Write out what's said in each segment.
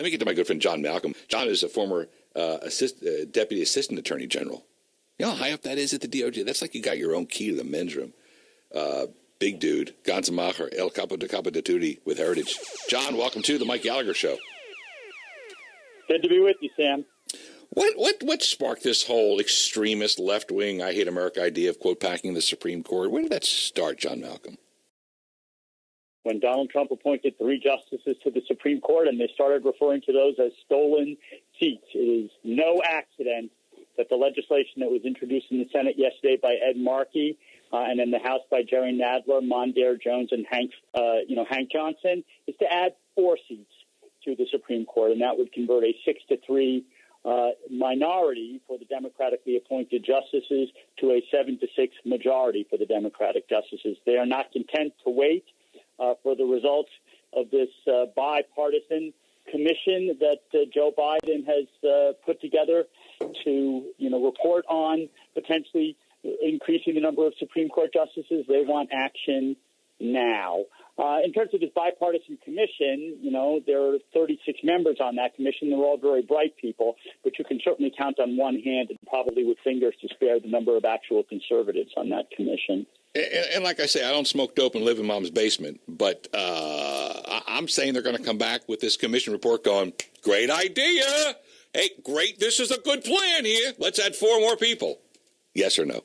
Let me get to my good friend John Malcolm. John is a former Deputy Assistant Attorney General. You know how high up that is at the DOJ? That's like you got your own key to the men's room. Big dude, Ganzamacher, El Capo de Capo de Tutti with heritage. John, welcome to the Mike Gallagher Show. Good to be with you, Sam. What sparked this whole extremist left-wing I hate America idea of, quote, packing the Supreme Court? Where did that start, John Malcolm? When Donald Trump appointed 3 justices to the Supreme Court and they started referring to those as stolen seats, it is no accident that the legislation that was introduced in the Senate yesterday by Ed Markey and in the House by Jerry Nadler, Mondaire Jones, and Hank Johnson is to add 4 seats to the Supreme Court, and that would convert a 6-3 minority for the democratically appointed justices to a 7-6 majority for the Democratic justices. They are not content to wait for the results of this bipartisan commission that Joe Biden has put together to, report on potentially increasing the number of Supreme Court justices. They want action now. In terms of this bipartisan commission, there are 36 members on that commission. They're all very bright people, but you can certainly count on one hand and probably with fingers to spare the number of actual conservatives on that commission. And like I say, I don't smoke dope and live in mom's basement, but I'm saying they're going to come back with this commission report going, great idea. Hey, great. This is a good plan here. Let's add 4 more people. Yes or no?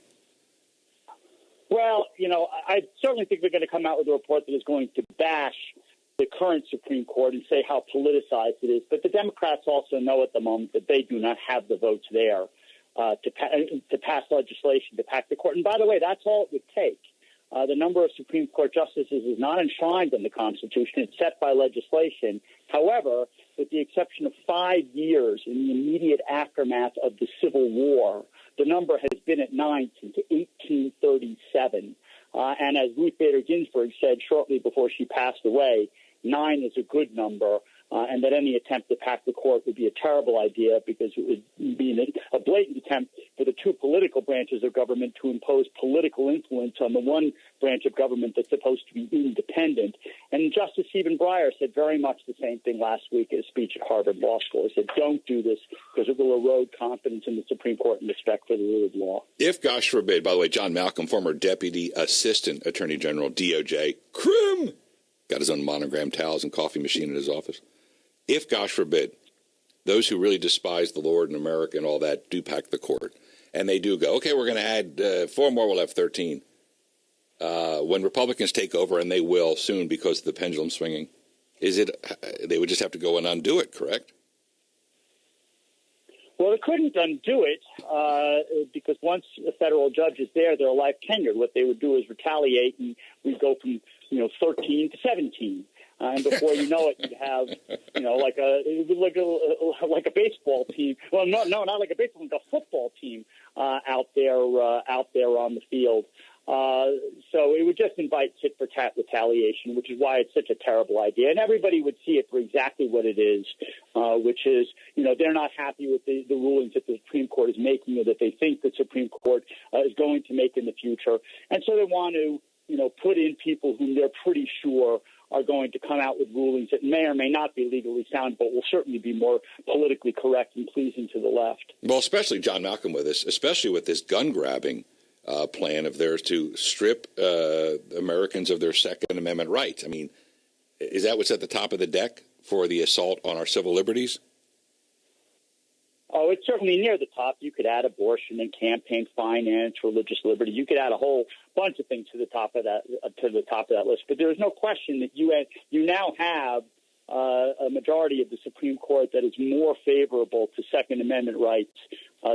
Well, I certainly think they're going to come out with a report that is going to bash the current Supreme Court and say how politicized it is. But the Democrats also know at the moment that they do not have the votes there to pass legislation to pack the court. And by the way, that's all it would take. The number of Supreme Court justices is not enshrined in the Constitution. It's set by legislation. However, with the exception of 5 years in the immediate aftermath of the Civil War, the number has been at 9 since 1837. And as Ruth Bader Ginsburg said shortly before she passed away, 9 is a good number, and that any attempt to pack the court would be a terrible idea because it would be a blatant attempt for the 2 political branches of government to impose political influence on the one branch of government that's supposed to be independent. And Justice Stephen Breyer said very much the same thing last week in a speech at Harvard Law School. He said, don't do this because it will erode confidence in the Supreme Court and respect for the rule of law. If, gosh forbid, by the way, John Malcolm, former Deputy Assistant Attorney General, DOJ, Crim, got his own monogram towels and coffee machine in his office. If, gosh forbid, those who really despise the Lord and America and all that do pack the court, and they do go, okay, we're going to add 4 more, we'll have 13. When Republicans take over, and they will soon because of the pendulum swinging, they would just have to go and undo it, correct? Well, they couldn't undo it because once a federal judge is there, they're life tenured. What they would do is retaliate, and we'd go from 13 to 17. And before you know it, you'd have, like a baseball team. Well, no, not like a baseball, like a football team out there on the field. So it would just invite tit-for-tat retaliation, which is why it's such a terrible idea. And everybody would see it for exactly what it is, which is, they're not happy with the rulings that the Supreme Court is making or that they think the Supreme Court is going to make in the future. And so they want to, put in people whom they're pretty sure are going to come out with rulings that may or may not be legally sound, but will certainly be more politically correct and pleasing to the left. Well, especially John Malcolm especially with this gun-grabbing plan of theirs to strip Americans of their Second Amendment rights. I mean, is that what's at the top of the deck for the assault on our civil liberties? Oh, it's certainly near the top. You could add abortion and campaign finance, religious liberty. You could add a whole bunch of things to the top of that list. But there is no question that you now have a majority of the Supreme Court that is more favorable to Second Amendment rights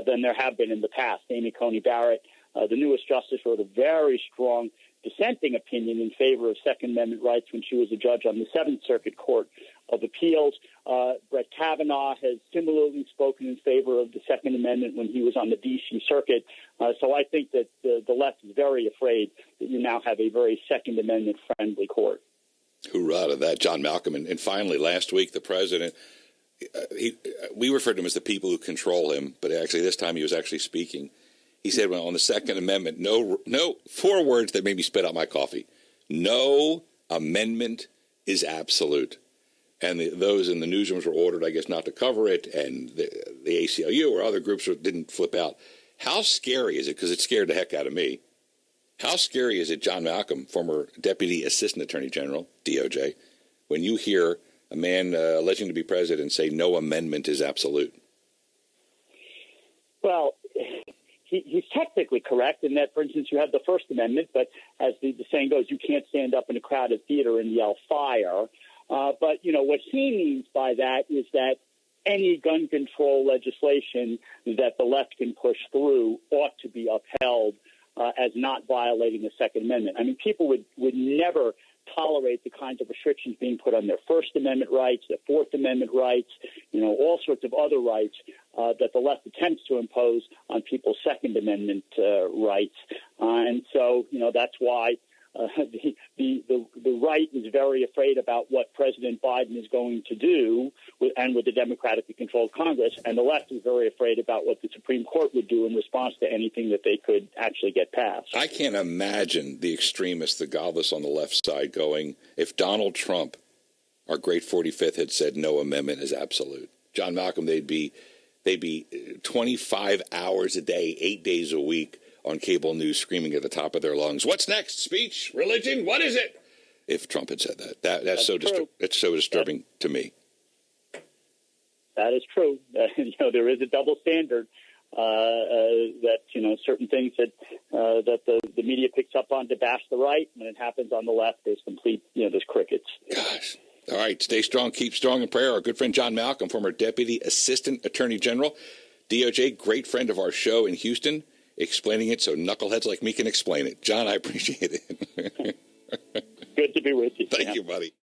than there have been in the past. Amy Coney Barrett, the newest justice, wrote a very strong dissenting opinion in favor of Second Amendment rights when she was a judge on the Seventh Circuit Court of Appeals. Brett Kavanaugh has similarly spoken in favor of the Second Amendment when he was on the D.C. Circuit. So I think that the left is very afraid that you now have a very Second Amendment-friendly court. Hoorah to that, John Malcolm. And finally, last week, the president, we referred to him as the people who control him, but actually this time he was actually speaking. He said, well, on the Second Amendment, no, 4 words that made me spit out my coffee. No amendment is absolute. and those in the newsrooms were ordered, I guess, not to cover it, and the ACLU or other groups didn't flip out. How scary is it? Because it scared the heck out of me. How scary is it, John Malcolm, former Deputy Assistant Attorney General, DOJ, when you hear a man alleging to be president say no amendment is absolute? Well, he's technically correct in that, for instance, you have the First Amendment, but as the saying goes, you can't stand up in a crowded theater and yell fire. But, what he means by that is that any gun control legislation that the left can push through ought to be upheld as not violating the Second Amendment. I mean, people would never tolerate the kinds of restrictions being put on their First Amendment rights, their Fourth Amendment rights, all sorts of other rights that the left attempts to impose on people's Second Amendment rights. And so, that's why the right is very afraid about what President Biden is going to do with the democratically controlled Congress, and the left is very afraid about what the Supreme Court would do in response to anything that they could actually get passed. I can't imagine the extremists, the godless on the left side, going, if Donald Trump, our great 45th, had said no amendment is absolute. John Malcolm, they'd be 25 hours a day, 8 days a week on cable news screaming at the top of their lungs, what's next? Speech? Religion? What is it? If Trump had said that. That's so disturbing to me. That is true. There is a double standard that, certain things that the media picks up on to bash the right. When it happens on the left, there's there's crickets. Gosh. All right. Stay strong. Keep strong in prayer. Our good friend John Malcolm, former Deputy Assistant Attorney General, DOJ, great friend of our show in Houston, explaining it so knuckleheads like me can explain it. John, I appreciate it. Good to be with you. Thank you, buddy.